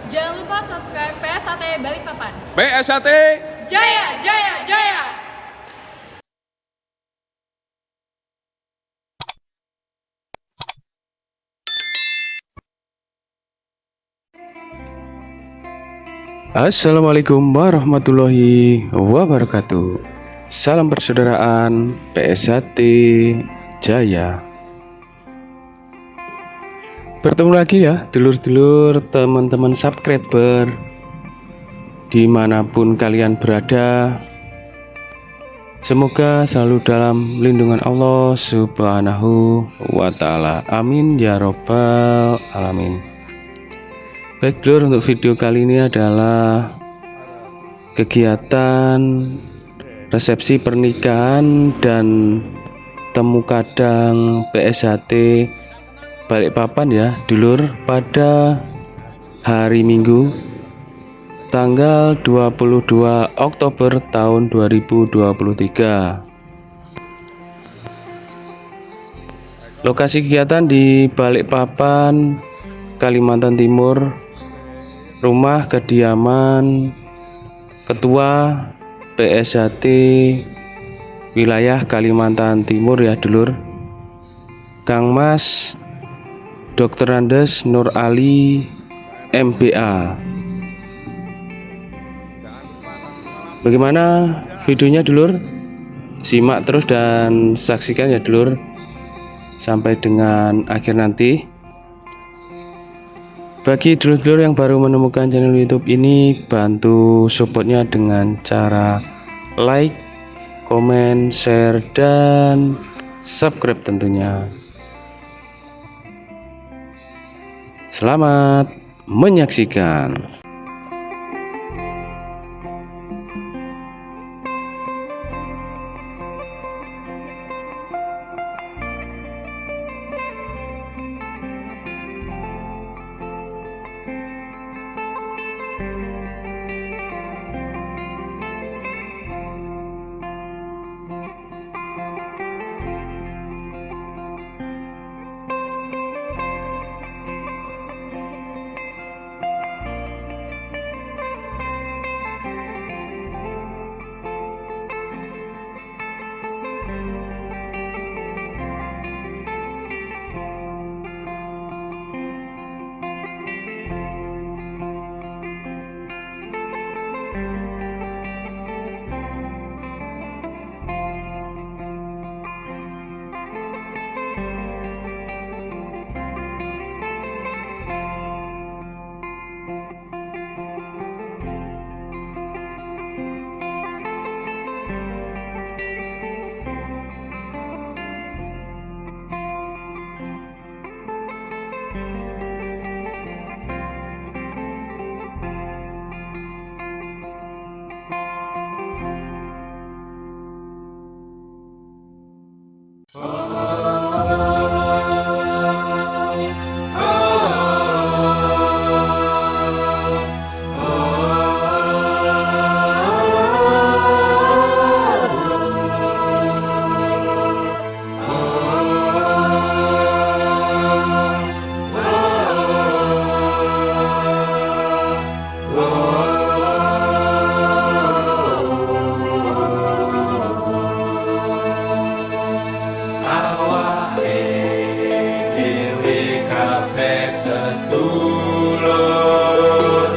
Jangan lupa subscribe PSAT Balikpapan. PSAT Jaya, jaya, jaya. Assalamualaikum warahmatullahi wabarakatuh. Salam persaudaraan PSAT Jaya. Bertemu lagi ya dulur-dulur, teman-teman subscriber dimanapun kalian berada. Semoga selalu dalam lindungan Allah Subhanahu wa Ta'ala. Amin ya robbal alamin. Baik dulur, untuk video kali ini adalah kegiatan resepsi pernikahan dan temu kadang PSAT Balikpapan ya dulur, pada hari Minggu tanggal 22 Oktober tahun 2023. Lokasi kegiatan di Balikpapan, Kalimantan Timur. Rumah kediaman Ketua PSAT wilayah Kalimantan Timur ya dulur, Kang Mas Dr. Andes Nur Ali MBA. Bagaimana videonya dulur? Simak terus dan saksikan ya dulur sampai dengan akhir nanti. Bagi dulur-dulur yang baru menemukan channel YouTube ini, bantu supportnya dengan cara like, komen, share, dan subscribe tentunya. Selamat menyaksikan. Sedulur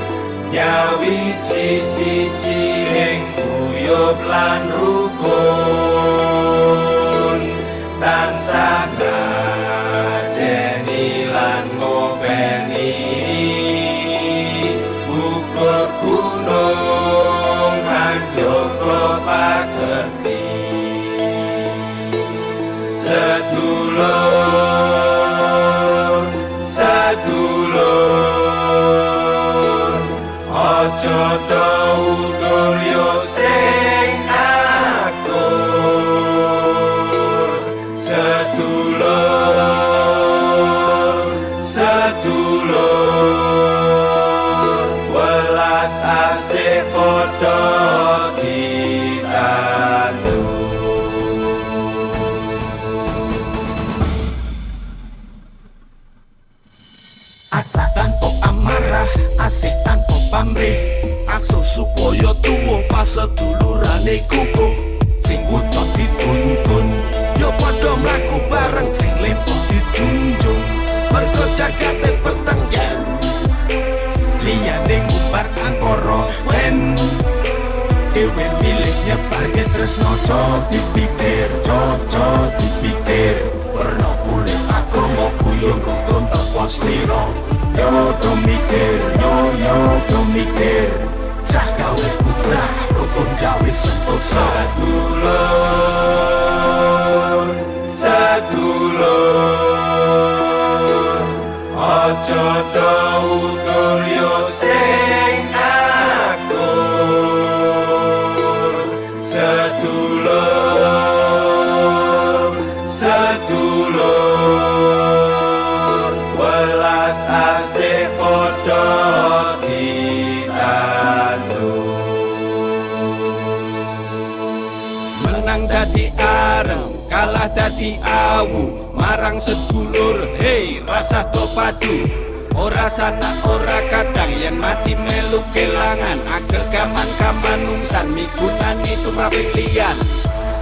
nyawiji siji ing guyub lan rukun, tansah ngajeni lan ngopeni ukur gunung hanjoko pagerti. Sedulur, sedulur, ojo utur yo sing akur. Sedulur, sedulur, welas asih padha ditandur. Asa tanpa amarah bocah asik tanpa pamrih. Akso supaya tuwa pas sedulurane kuku. Sing utuh dituntun yo padha mlaku bareng, sing lempoh dijunjung. Mergo jagate peteng yen liyane ngubar angkara wen dewe milih nyebarke tresno. Cocok dipikir werna kulit agama kuyung rukun teko slira. Yo do mikir cah gawe putra rukun gawe sentosa. Sedulur aja utur yo sing akur. Sedulur welas asih padha ditandur. Menang dadi areng, kalah dadi awu. Marang sedulur, hei rasa do padu. Ora sana ora kadang yen mati melu kelangan. Agegaman kamanungsan migunani tumraping liyan.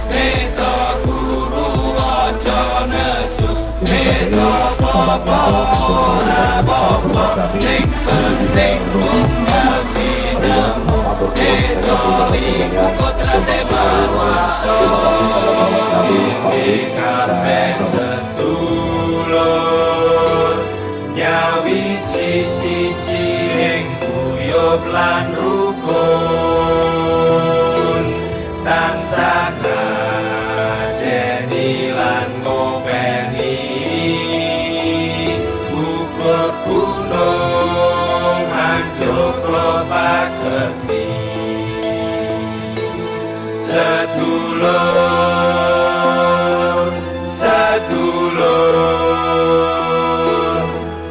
Beda guru aja nesu, beda bapa ora bapa. Sing penting tunggal tinemu, beda iku kodrate mawasa. Iki kabeh sedulur nyawiji siji ing guyub lan rukun. Tansah ngajeni lan ngopeni ukur gunung handoko pageti. Sedulur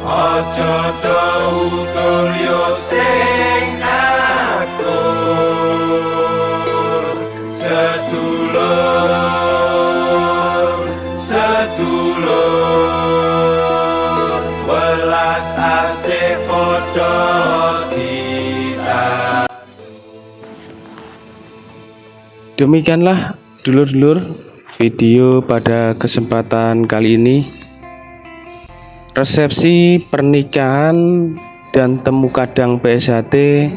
aja utur yo sing akur. Sedulur welas asih padha ditandur. Demikianlah dulur-dulur video pada kesempatan kali ini. Resepsi pernikahan dan temu kadang PSHT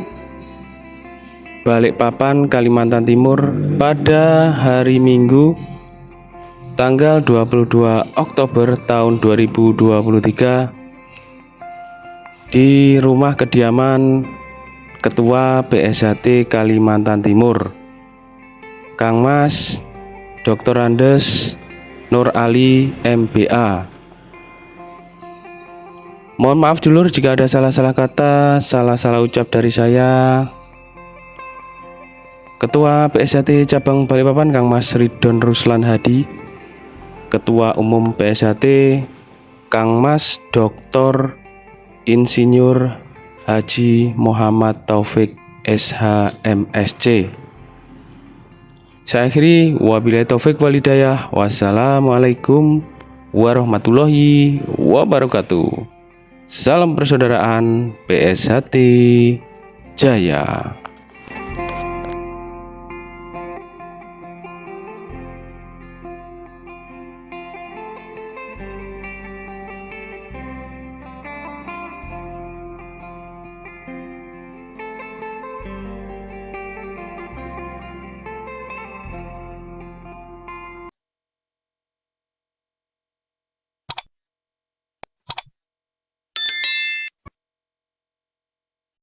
Balikpapan, Kalimantan Timur pada hari Minggu tanggal 22 Oktober tahun 2023 di rumah kediaman Ketua PSHT Kalimantan Timur, Kang Mas Dr. Andes Nur Ali MBA. Mohon maaf dulur jika ada salah-salah kata, salah-salah ucap dari saya. Ketua PSHT Cabang Balikpapan Kang Mas Ridon Ruslan Hadi, Ketua Umum PSHT Kang Mas Dr. Insinyur Haji Muhammad Taufik SH MSc. Saya akhiri, wabillahi taufik walhidayah. Wassalamualaikum warahmatullahi wabarakatuh. Salam persaudaraan PSHT Jaya.